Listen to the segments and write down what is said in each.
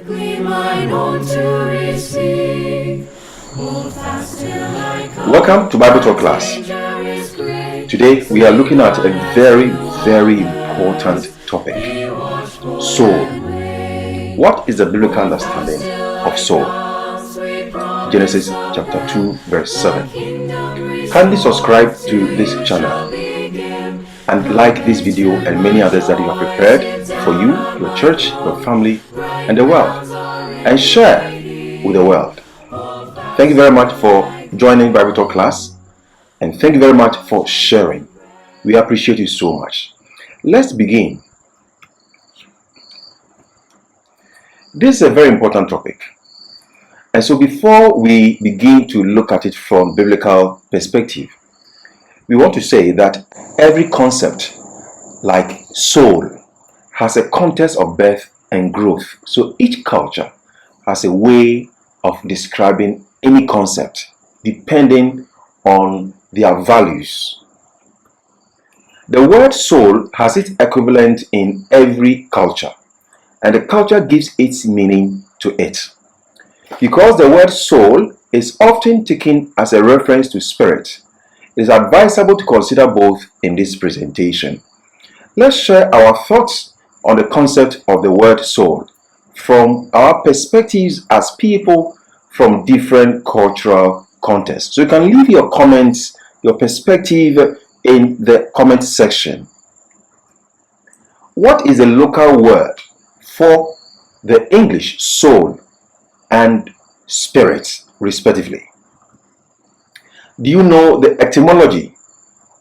quickly mine own to receive. Welcome to Bible Talk class. Today we are looking at a very, very important topic: soul. What is the biblical understanding of soul? Genesis chapter 2 verse 7. Kindly subscribe to this channel and like this video and many others that you have prepared for you, your church, your family, and the world, and share with the world. Thank you very much for joining Bible Talk class, and thank you very much for sharing. We appreciate you so much. Let's begin. This is a very important topic, and so before we begin to look at it from biblical perspective, we want to say that every concept like soul has a context of birth and growth. So each culture has a way of describing any concept depending on their values. The word soul has its equivalent in every culture, and the culture gives its meaning to it. Because the word soul is often taken as a reference to spirit, it is advisable to consider both in this presentation. Let's share our thoughts on the concept of the word soul from our perspectives as people from different cultural contexts. So you can leave your comments, your perspective in the comment section. What is the local word for the English soul and spirit, respectively? Do you know the etymology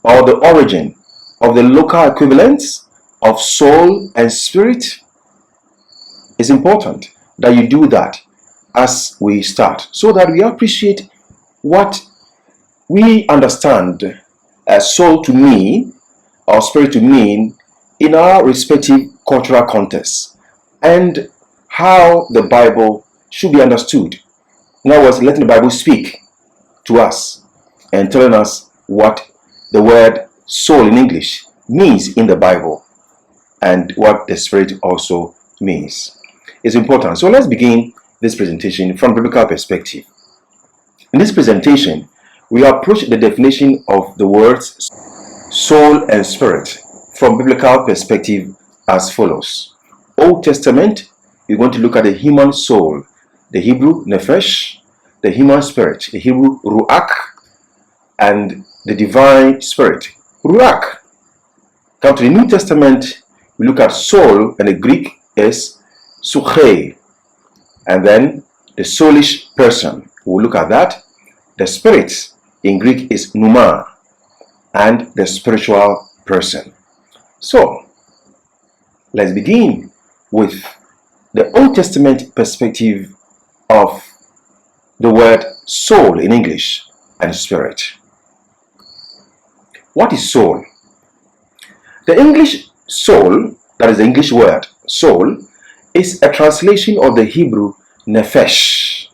or the origin of the local equivalents of soul and spirit? It's important that you do that as we start, so that we appreciate what we understand as soul to mean or spirit to mean in our respective cultural contexts, and how the Bible should be understood. In other words, letting the Bible speak to us and telling us what the word soul in English means in the Bible and what the spirit also means. It's important. So let's begin this presentation from biblical perspective. In this presentation, we approach the definition of the words soul and spirit from biblical perspective as follows. Old Testament, we're going to look at the human soul, the Hebrew nephesh, the human spirit, the Hebrew ruach, and the divine spirit, ruach. Come to the New Testament, we look at soul, and the Greek is psyche, and then the soulish person. We'll look at that. The spirit in Greek is pneuma, and the spiritual person. So let's begin with the Old Testament perspective of the word soul in English and spirit. What is soul? The English soul, that is the English word soul, is a translation of the Hebrew nephesh.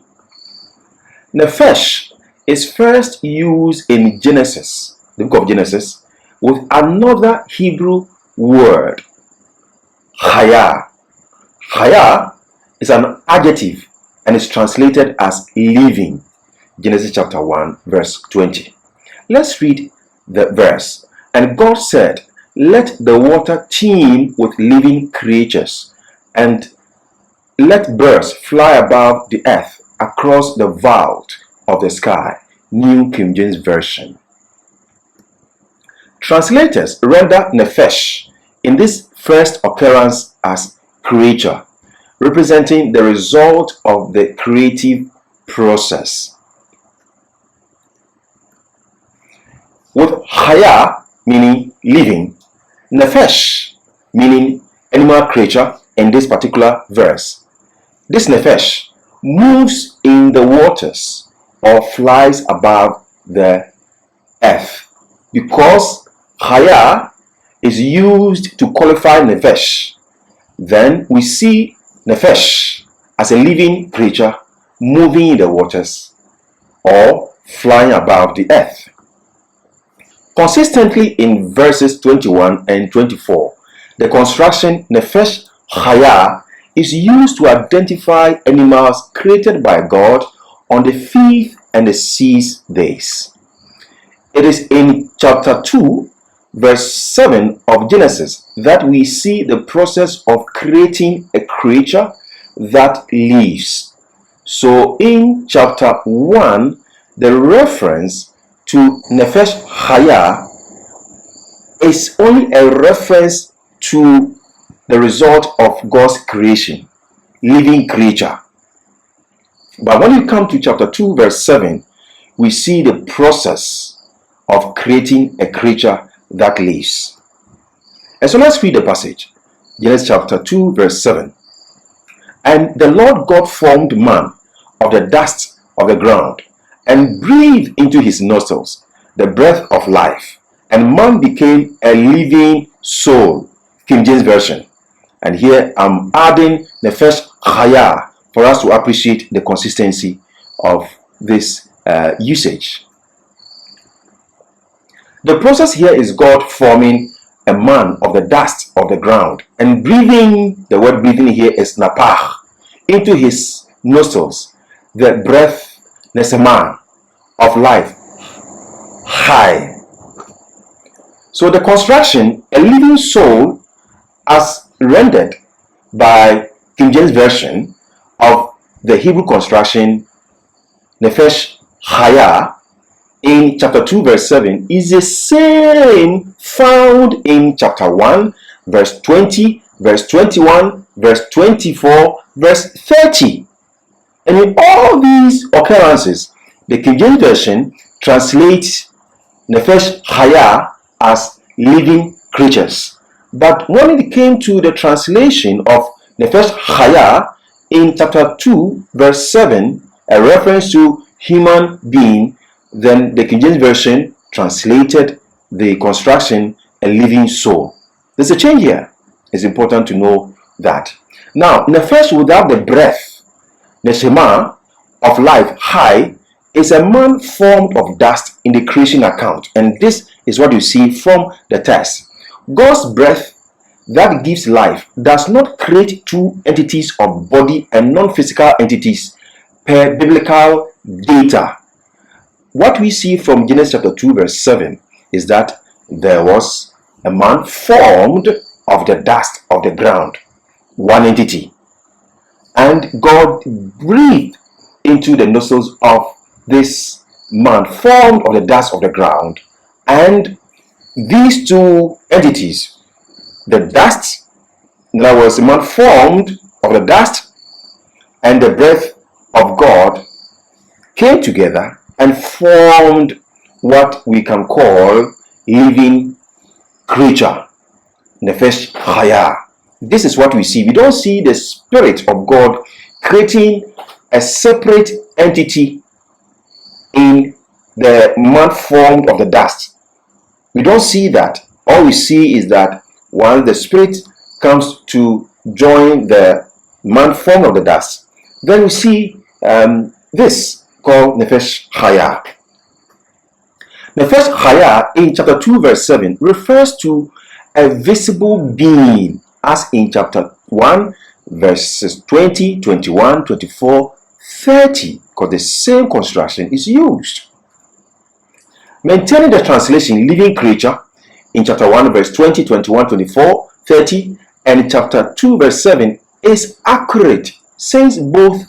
Nephesh is first used in Genesis, the book of Genesis, with another Hebrew word, chaya. Chaya is an adjective and is translated as living. Genesis chapter 1 verse 20. Let's read the verse. And God said, "Let the water teem with living creatures, and let birds fly above the earth across the vault of the sky." New King James Version. Translators render nephesh in this first occurrence as creature, representing the result of the creative process. With chaya meaning living, nephesh meaning animal creature in this particular verse. This nephesh moves in the waters or flies above the earth. Because chaya is used to qualify nephesh, then we see nephesh as a living creature moving in the waters or flying above the earth. Consistently in verses 21 and 24, the construction nephesh chaya is used to identify animals created by God on the fifth and the sixth days. It is in chapter 2, verse 7 of Genesis that we see the process of creating a creature that lives. So in chapter 1, the reference to Nefesh Chaya is only a reference to the result of God's creation, living creature. But when you come to chapter 2, verse 7, we see the process of creating a creature that lives. And so let's read the passage. Genesis chapter 2, verse 7. And the Lord God formed man of the dust of the ground and breathed into his nostrils the breath of life, and man became a living soul. King James Version. And here I'm adding Nefesh Chaya for us to appreciate the consistency of this usage. The process here is God forming a man of the dust of the ground and breathing, the word breathing here is napach, into his nostrils, the breath, nesema, of life, high. So the construction, a living soul, as rendered by King James Version of the Hebrew construction, Nefesh Chaya, in chapter 2, verse 7, is the same found in chapter 1, verse 20, verse 21, verse 24, verse 30. And in all these occurrences, the King James Version translates Nefesh Chaya as living creatures. But when it came to the translation of Nefesh Chaya in chapter 2, verse 7, a reference to human being, then the King James Version translated the construction a living soul. There's a change here. It's important to know that. Now, Nefesh without the breath, Neshama, of life, high, is a man formed of dust in the creation account. And this is what you see from the text. God's breath that gives life does not create two entities of body and non-physical entities per biblical data. What we see from Genesis chapter 2, verse 7 is that there was a man formed of the dust of the ground, one entity. And God breathed into the nostrils of this man formed of the dust of the ground. And these two entities, the dust, in other words, a man formed of the dust and the breath of God, came together and formed what we can call living creature, Nefesh Chaya. This is what we see. We don't see the Spirit of God creating a separate entity in the man formed of the dust. We don't see that. All we see is that once the Spirit comes to join the man formed of the dust, then we see this called Nefesh Chaya. Nefesh Chaya in chapter 2, verse 7 refers to a visible being, as in chapter 1, verses 20, 21, 24, 30, because the same construction is used. Maintaining the translation living creature in chapter 1, verse 20, 21, 24, 30, and chapter 2, verse 7 is accurate, since both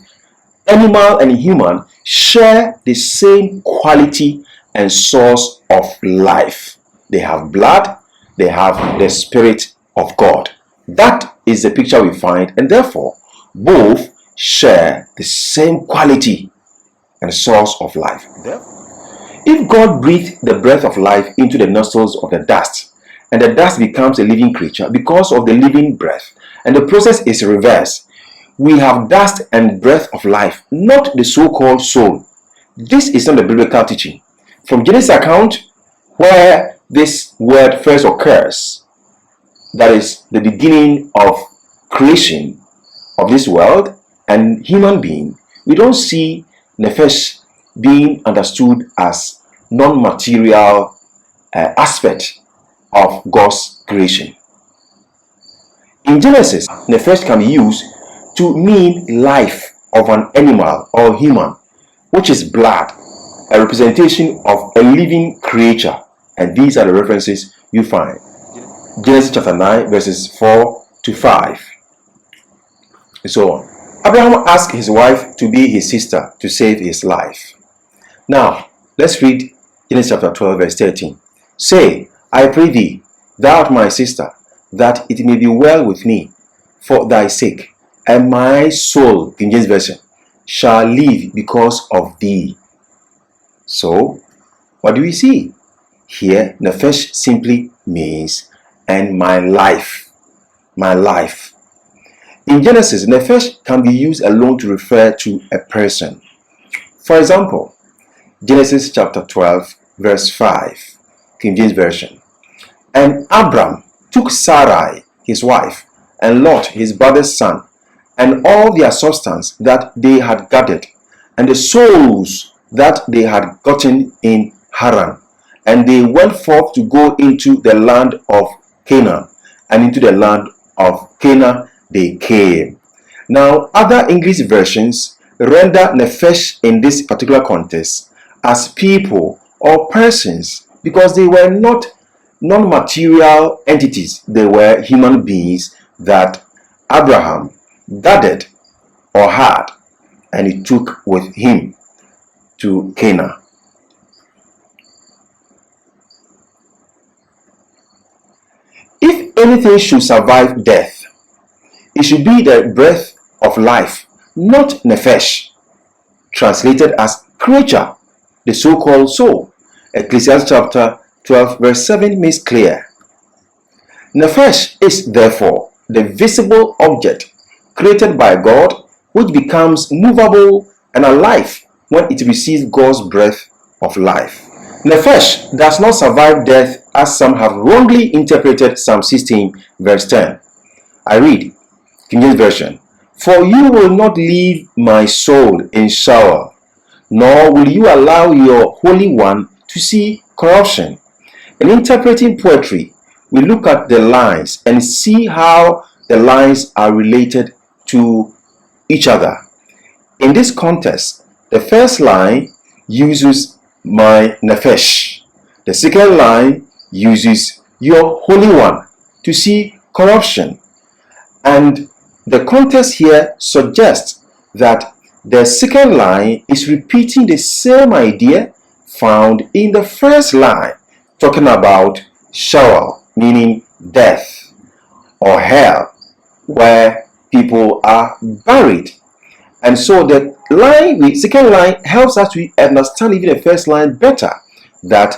animal and human share the same quality and source of life. They have blood, they have the Spirit of God. That is the picture we find, and therefore both share the same quality and source of life. If God breathed the breath of life into the nostrils of the dust, and the dust becomes a living creature because of the living breath, and the process is reversed, we have dust and breath of life, not the so-called soul. This is not the biblical teaching. From Genesis account, where this word first occurs, that is the beginning of creation of this world and human being, we don't see Nefesh being understood as non-material aspect of God's creation. In Genesis, Nefesh can be used to mean life of an animal or human, which is blood, a representation of a living creature. And these are the references you find. Genesis chapter 9 verses 4 to 5 and so on. Abraham asked his wife to be his sister to save his life. Now, let's read Genesis chapter 12 verse 13. Say, I pray thee, thou art my sister, that it may be well with me for thy sake, and my soul, King James Version, shall live because of thee. So, what do we see? Here, nephesh simply means, and my life. My life. In Genesis, nephesh can be used alone to refer to a person. For example, Genesis chapter 12, verse 5, King James Version. And Abram took Sarai, his wife, and Lot, his brother's son, and all their substance that they had gathered, and the souls that they had gotten in Haran. And they went forth to go into the land of Canaan, and into the land of Canaan they came. Now, other English versions render nephesh in this particular context as people or persons, because they were not non-material entities. They were human beings that Abraham gathered or had, and he took with him to Canaan. If anything should survive death, it should be the breath of life, not nephesh, translated as creature, the so-called soul. Ecclesiastes chapter 12 verse 7 makes clear. Nephesh is therefore the visible object created by God, which becomes movable and alive when it receives God's breath of life. Nephesh does not survive death, as some have wrongly interpreted Psalm 16 verse 10. I read, King James Version, for you will not leave my soul in Sheol, nor will you allow your Holy One to see corruption. In interpreting poetry, we look at the lines and see how the lines are related to each other. In this context, the first line uses my nephesh. The second line uses your Holy One to see corruption. And the context here suggests that the second line is repeating the same idea found in the first line, talking about Sheol, meaning death, or hell, where people are buried. And so the second line helps us to understand even the first line better, that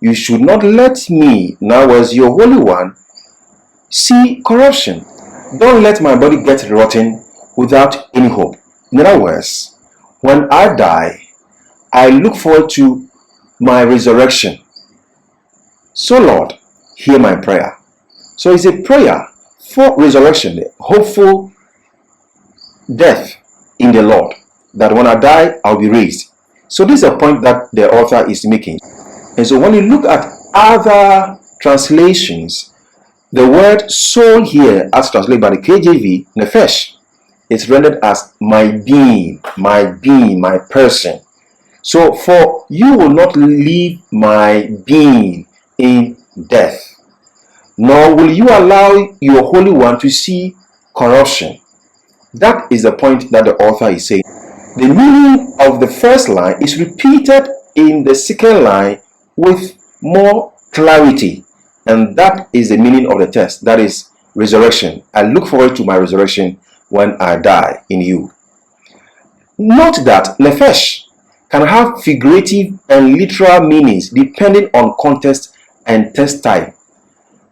you should not let me, now as your Holy One, see corruption. Don't let my body get rotten without any hope. In other words, when I die, I look forward to my resurrection. So Lord, hear my prayer. So it's a prayer for resurrection, the hopeful death in the Lord, that when I die, I'll be raised. So this is a point that the author is making. And so when you look at other translations, the word soul here, as translated by the KJV, nephesh, is rendered as my being, my person. So, for you will not leave my being in death, nor will you allow your Holy One to see corruption. That is the point that the author is saying. The meaning of the first line is repeated in the second line with more clarity. And that is the meaning of the text. That is resurrection. I look forward to my resurrection when I die in you. Note that nephesh can have figurative and literal meanings depending on context and text type.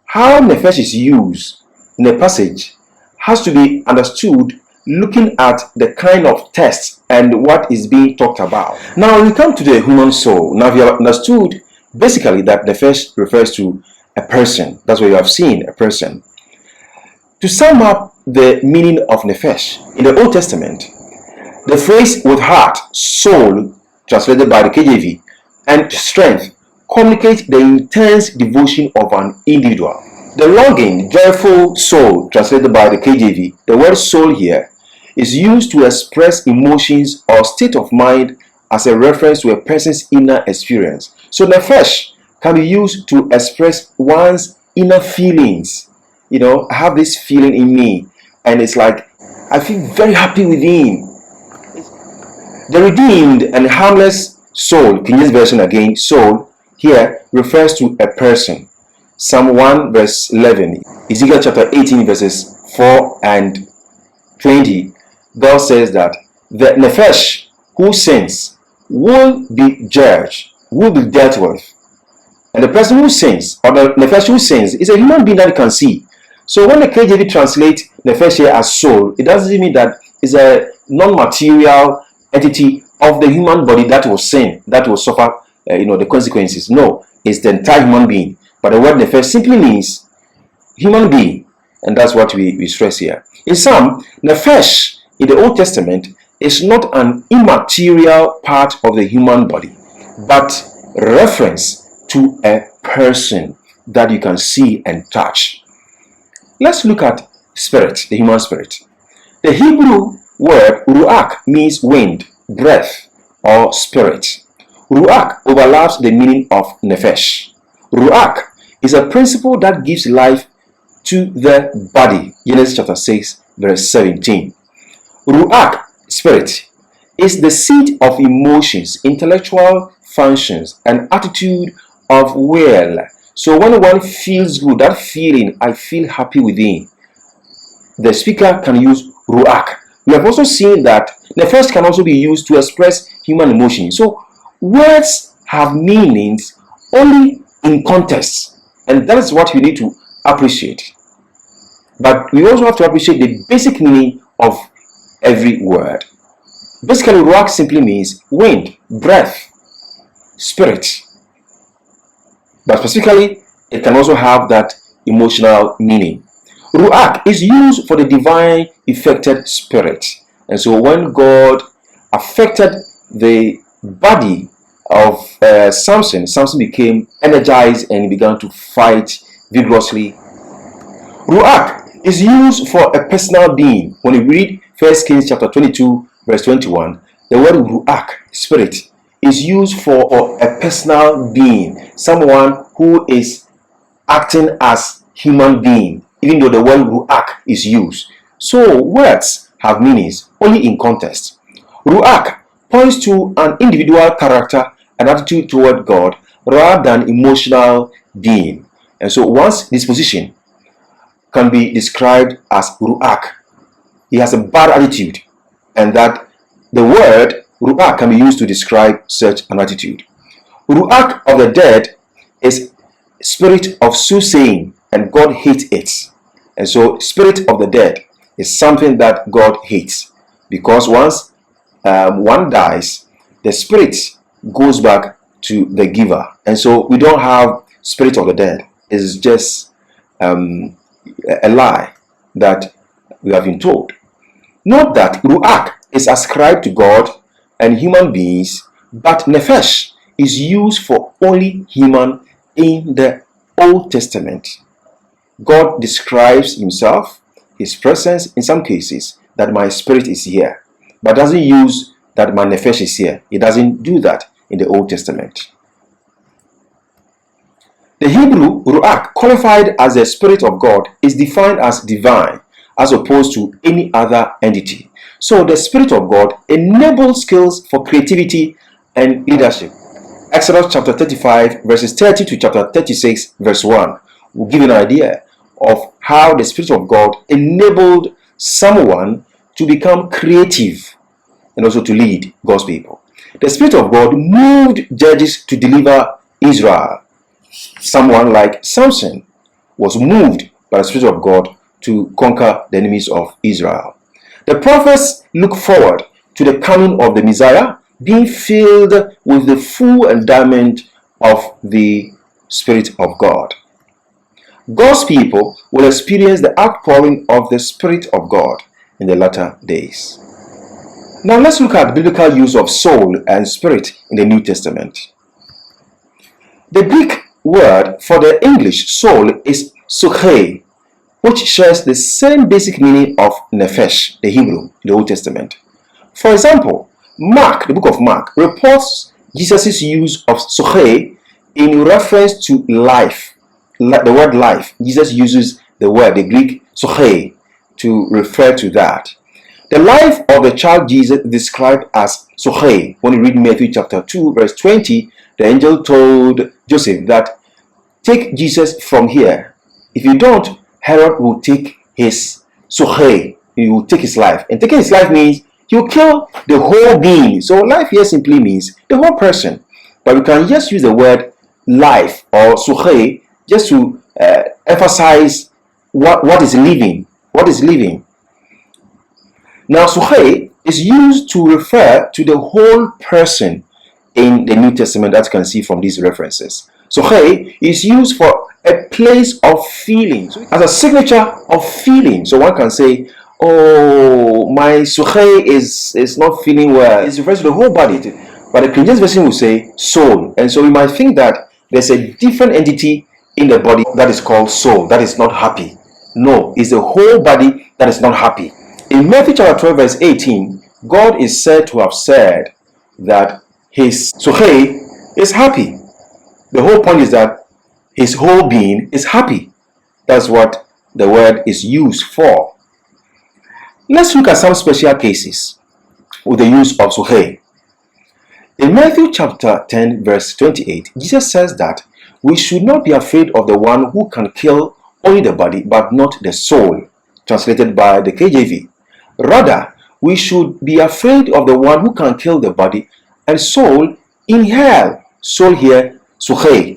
How nephesh is used in a passage has to be understood looking at the kind of text and what is being talked about. Now we come to the human soul. Now we have understood basically that nephesh refers to a person. That's what you have seen, a person. To sum up the meaning of nephesh, in the Old Testament, the phrase with heart, soul, translated by the KJV, and strength communicate the intense devotion of an individual. The longing, joyful soul, translated by the KJV, the word soul here is used to express emotions or state of mind as a reference to a person's inner experience. So nefesh can be used to express one's inner feelings. I have this feeling in me, and it's like I feel very happy within. The redeemed and harmless soul, King James Version again, soul here refers to a person. Psalm 1 verse 11, Ezekiel chapter 18 verses 4 and 20, God says that the nefesh who sins will be judged, will be dealt with. And the person who sins, or the nefesh who sins, is a human being that can see. So when the KJV translates nefesh here as soul, it doesn't mean that it's a non-material entity of the human body that will sin, that will suffer the consequences. No, it's the entire human being. But the word nefesh simply means human being, and that's what we stress here. In some, nefesh in the Old Testament is not an immaterial part of the human body, but reference to a person that you can see and touch. Let's look at spirit, the human spirit. The Hebrew word ruach means wind, breath, or spirit. Ruach overlaps the meaning of nefesh. Ruach is a principle that gives life to the body. Genesis chapter 6 verse 17. Ruach, spirit, is the seat of emotions, intellectual functions, and attitude of will. So when one feels good, that feeling, I feel happy within, the speaker can use ruach. We have also seen that nefesh can also be used to express human emotion. So words have meanings only in context, and that is what we need to appreciate. But we also have to appreciate the basic meaning of every word. Basically, ruach simply means wind, breath, spirit. But specifically, it can also have that emotional meaning. Ruach is used for the divine affected spirit. And so when God affected the body of Samson became energized and began to fight vigorously. Ruach is used for a personal being. When you read 1 Kings chapter 22 verse 21, the word ruach, spirit, is used for a personal being, someone who is acting as human being, even though the word ruach is used. So words have meanings only in context. Ruach points to an individual character and attitude toward God rather than emotional being. And so one's disposition can be described as ruach. He has a bad attitude, and that the word ruach can be used to describe such an attitude. Ruach of the dead is spirit of soothsaying, and God hates it. And so spirit of the dead is something that God hates, because once one dies, the spirit goes back to the giver. And so we don't have spirit of the dead. It's just a lie that we have been told. Note that ruach is ascribed to God and human beings, but nefesh is used for only human in the Old Testament. God describes himself, his presence in some cases, that my spirit is here, but doesn't use that my nefesh is here. He doesn't do that in the Old Testament. The Hebrew ruach, qualified as the Spirit of God, is defined as divine as opposed to any other entity. So the Spirit of God enables skills for creativity and leadership. Exodus chapter 35 verses 30 to chapter 36 verse 1 will give you an idea of how the Spirit of God enabled someone to become creative and also to lead God's people. The Spirit of God moved judges to deliver Israel. Someone like Samson was moved by the Spirit of God to conquer the enemies of Israel. The prophets look forward to the coming of the Messiah, being filled with the full endowment of the Spirit of God. God's people will experience the outpouring of the Spirit of God in the latter days. Now let's look at the biblical use of soul and spirit in the New Testament. The Greek word for the English soul is psyche, which shares the same basic meaning of nephesh, the Hebrew, in the Old Testament. For example, Mark, the book of Mark, reports Jesus' use of soche in reference to life. The word life. Jesus uses the word, the Greek soche, to refer to that. The life of the child Jesus is described as soche. When you read Matthew chapter 2, verse 20, the angel told Joseph that, take Jesus from here. If you don't, Herod will take his soche. He will take his life. And taking his life means he will kill the whole being. So life here simply means the whole person. But we can just use the word life or soche just to emphasize what is living. What is living? Now, soche is used to refer to the whole person in the New Testament, that you can see from these references. Soche is used for a place of feeling, as a signature of feeling. So one can say, oh, my soche is not feeling well. It refers to the whole body. But the King James Version will say soul. And so we might think that there's a different entity in the body that is called soul, that is not happy. No, it's the whole body that is not happy. In Matthew chapter 12, verse 18, God is said to have said that his soche is happy. The whole point is that his whole being is happy. That's what the word is used for. Let's look at some special cases with the use of soche. In Matthew chapter 10, verse 28, Jesus says that we should not be afraid of the one who can kill only the body but not the soul, translated by the KJV. Rather, we should be afraid of the one who can kill the body and soul in hell. Soul here, soche.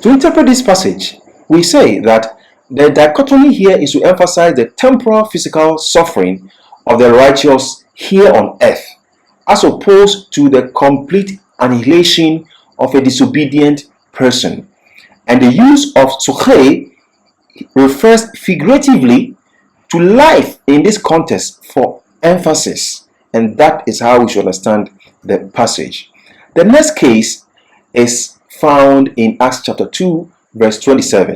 To interpret this passage, we say that the dichotomy here is to emphasize the temporal physical suffering of the righteous here on earth, as opposed to the complete annihilation of a disobedient person. And the use of soche refers figuratively to life in this context for emphasis, and that is how we should understand the passage. The next case is found in Acts chapter 2, verse 27.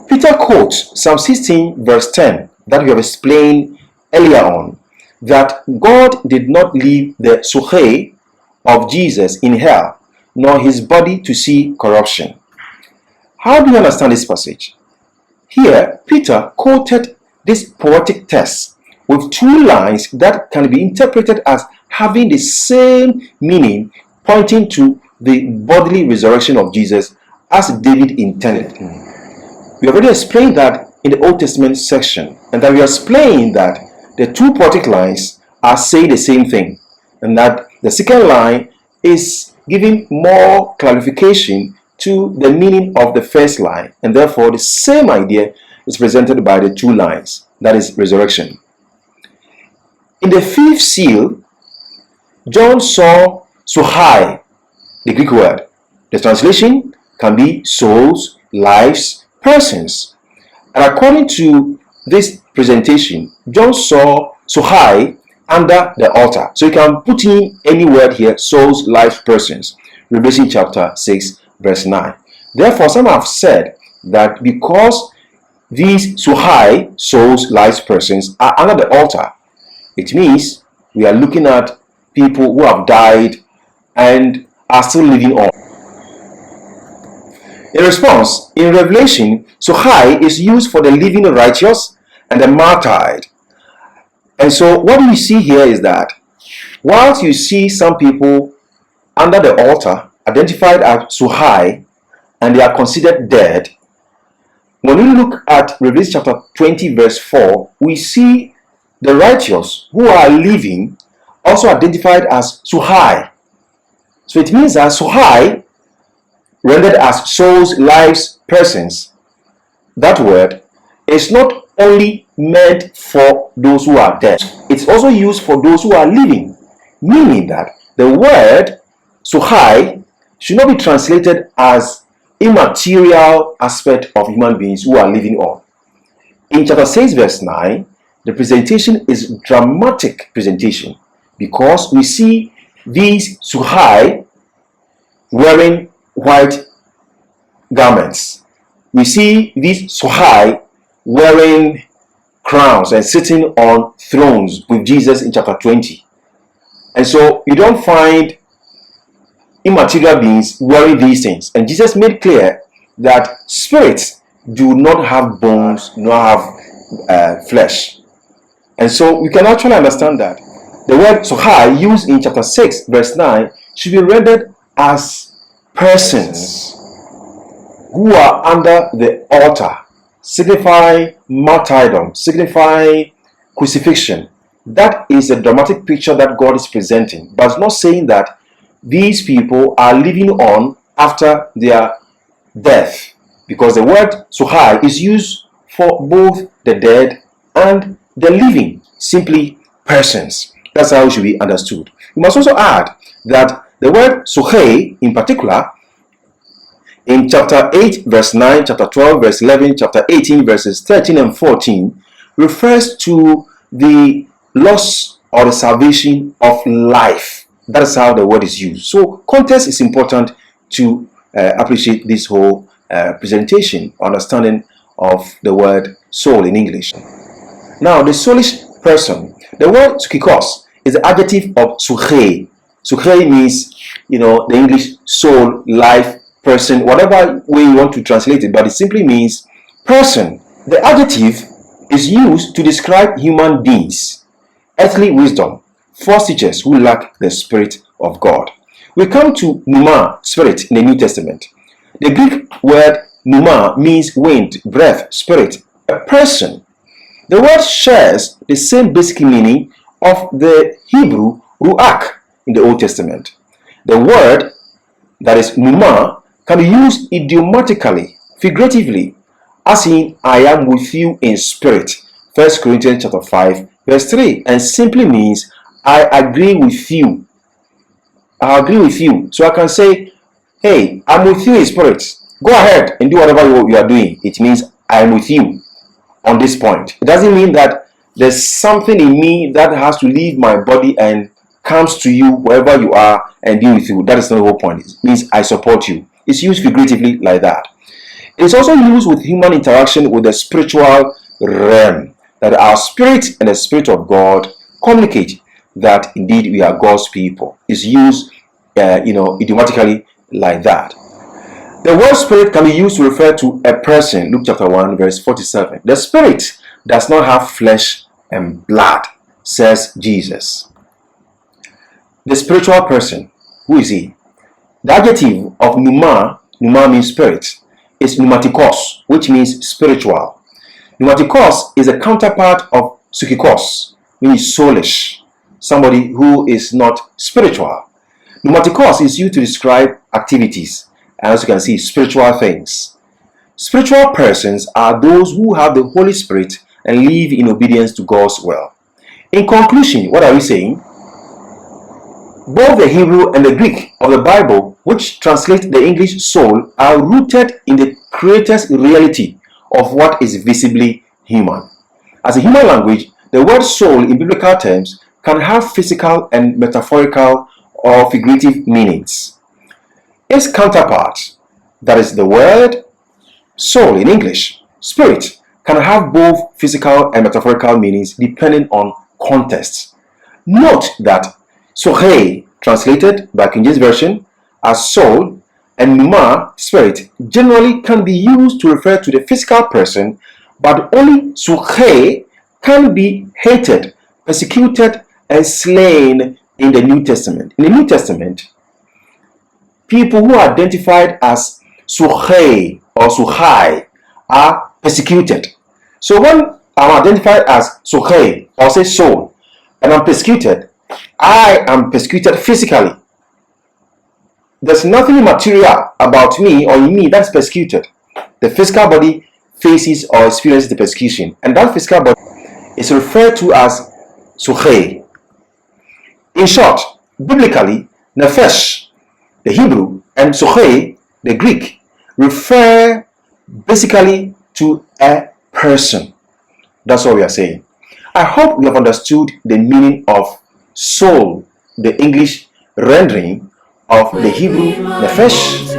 Peter quotes Psalm 16, verse 10, that we have explained earlier on, that God did not leave the soche of Jesus in hell, nor his body to see corruption. How do you understand this passage? Here, Peter quoted this poetic text with two lines that can be interpreted as having the same meaning, pointing to the bodily resurrection of Jesus as David intended. We already explained that in the Old Testament section, and that we explained that the two poetic lines are saying the same thing, and that the second line is giving more clarification to the meaning of the first line, and therefore the same idea is presented by the two lines, that is resurrection. In the fifth seal, John saw sochai, the Greek word. The translation can be souls, lives, persons. And according to this presentation, John saw sochai under the altar. So you can put in any word here, souls, lives, persons. Revelation chapter 6, verse 9. Therefore, some have said that because these sochai, souls, lives, persons, are under the altar, it means we are looking at people who have died and are still living on. In response, in Revelation, sochai is used for the living righteous and the martyred. And so what we see here is that whilst you see some people under the altar identified as sochai and they are considered dead, when we look at Revelation chapter 20 verse 4, we see the righteous who are living also identified as sochai. So it means that sochai, rendered as souls, lives, persons, that word is not only meant for those who are dead, it's also used for those who are living, meaning that the word sochai should not be translated as immaterial aspect of human beings who are living on. In chapter 6 verse 9, the presentation is dramatic presentation, because we see these sochai wearing white garments, we see these Sohai wearing crowns and sitting on thrones with Jesus in chapter 20. And so you don't find immaterial beings wearing these things. And Jesus made clear that spirits do not have bones nor have flesh. And so we can actually understand that the word Sohai used in chapter 6 verse 9 should be rendered as persons who are under the altar, signify martyrdom, signify crucifixion. That is a dramatic picture that God is presenting, but it's not saying that these people are living on after their death, because the word Sohai is used for both the dead and the living, simply persons. That's how it should be understood. You must also add that the word Sohai in particular, in chapter 8 verse 9, chapter 12 verse 11, chapter 18 verses 13 and 14, refers to the loss or the salvation of life. That is how the word is used. So context is important to appreciate this whole presentation, understanding of the word soul in English. Now, the soulish person, the word psychikos is the adjective of suche. Suche means, the English soul, life, person, whatever way you want to translate it, but it simply means person. The adjective is used to describe human beings, earthly wisdom, false teachers who lack the Spirit of God. We come to pneuma, spirit, in the New Testament. The Greek word pneuma means wind, breath, spirit, a person. The word shares the same basic meaning of the Hebrew ruach in the Old Testament. The word, that is pneuma, can be used idiomatically, figuratively, as in I am with you in spirit, 1 Corinthians chapter 5 verse 3, and simply means I agree with you. I agree with you. So I can say, hey, I'm with you in spirit. Go ahead and do whatever you are doing. It means I am with you on this point. It doesn't mean that there's something in me that has to leave my body and comes to you wherever you are and be with you. That is not the whole point. It means I support you. It's used figuratively like that. It's also used with human interaction with the spiritual realm, that our spirit and the Spirit of God communicate that indeed we are God's people. It's used, idiomatically like that. The word spirit can be used to refer to a person. Luke chapter 1 verse 47. The spirit does not have flesh and blood, says Jesus. The spiritual person, who is he? The adjective of pneuma means spirit, is pneumatikos, which means spiritual. Pneumatikos is a counterpart of psychikos, meaning soulish, somebody who is not spiritual. Pneumatikos is used to describe activities, and as you can see, spiritual things. Spiritual persons are those who have the Holy Spirit and live in obedience to God's will. In conclusion, what are we saying? Both the Hebrew and the Greek of the Bible, which translate the English soul, are rooted in the Creator's reality of what is visibly human. As a human language, the word soul in biblical terms can have physical and metaphorical or figurative meanings. Its counterpart, that is the word soul in English, spirit, can have both physical and metaphorical meanings depending on context. Note that Sohei, translated by King James Version as soul, and pneuma, spirit, generally can be used to refer to the physical person, but only Sohei can be hated, persecuted, and slain in the New Testament. In the New Testament, people who are identified as Sohei or Sohai are persecuted. So when I'm identified as Sohei, or say soul, and I'm persecuted, I am persecuted physically. There's nothing material about me or in me that's persecuted. The physical body faces or experiences the persecution, and that physical body is referred to as Sohei. In short, biblically, Nefesh, the Hebrew, and Sohei, the Greek, refer basically to a person. That's what we are saying. I hope you have understood the meaning of soul, the English rendering of the Hebrew Nefesh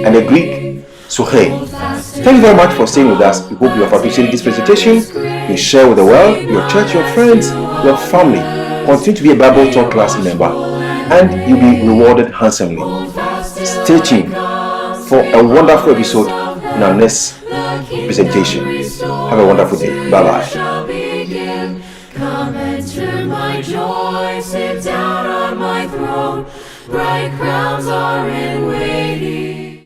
and the Greek So hey, thank you very much for staying with us. We hope you have appreciated this presentation. You share with the world, your church, your friends, your family. Continue to be a Bible Talk class member and you'll be rewarded handsomely. Stay tuned for a wonderful episode in our next presentation. Have a wonderful day. Bye-bye. Come enter my joy, sit down on my throne. Bright crowns are in waiting.